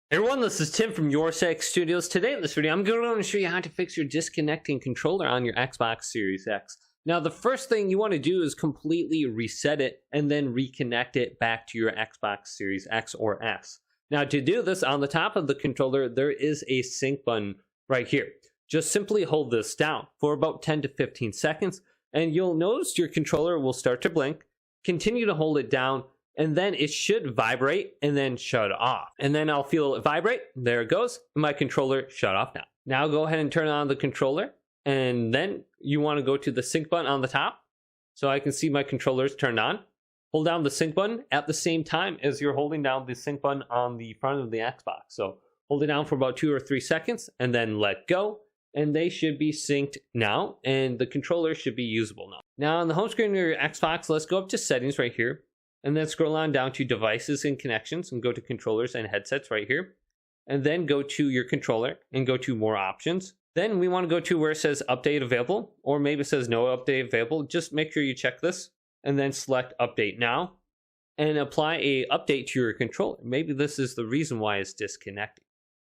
Hey everyone, this is Tim from Your Sex Studios. Today in this video, I'm going to show you how to fix your disconnecting controller on your Xbox Series X. Now, the first thing you want to do is completely reset it and then reconnect it back to your Xbox Series X or S. Now, to do this, on the top of the controller, there is a sync button right here. Just simply hold this down for about 10 to 15 seconds, and you'll notice your controller will start to blink. Continue to hold it down, and then it should vibrate and then shut off. And then I'll feel it vibrate. There it goes. My controller shut off now. Now go ahead and turn on the controller. And then you want to go to the sync button on the top. So I can see my controller's turned on. Hold down the sync button at the same time as you're holding down the sync button on the front of the Xbox. So hold it down for about 2 or 3 seconds and then let go. And they should be synced now. And the controller should be usable now. Now on the home screen of your Xbox, let's go up to settings right here. And then scroll on down to devices and connections and go to controllers and headsets right here. And then go to your controller and go to more options. Then we want to go to where it says update available, or maybe it says no update available. Just make sure you check this and then select update now and apply a update to your controller. Maybe this is the reason why it's disconnecting.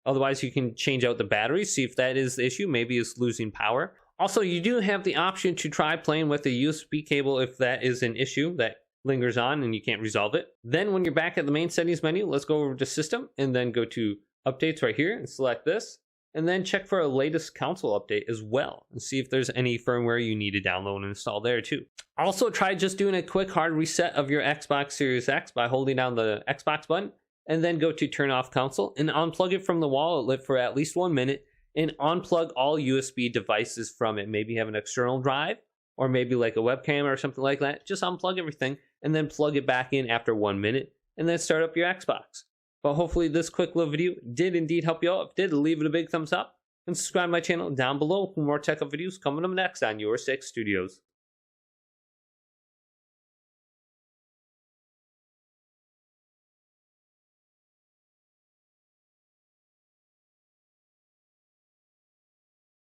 Otherwise, you can change out the battery, see if that is the issue. Maybe it's losing power. Also, you do have the option to try playing with a USB cable if that is an issue that lingers on and you can't resolve it. Then when you're back at the main settings menu, let's go over to system and then go to updates right here and select this, and then check for a latest console update as well and see if there's any firmware you need to download and install there too. Also, try just doing a quick hard reset of your Xbox Series X by holding down the Xbox button and then go to turn off console and unplug it from the wall outlet for at least 1 minute and unplug all USB devices from it. Maybe you have an external drive or maybe like a webcam or something like that. Just unplug everything and then plug it back in after 1 minute and then start up your Xbox. But hopefully this quick little video did indeed help you out. If it did, leave it a big thumbs up and subscribe to my channel down below for more tech up videos coming up next on Your Sex Studios.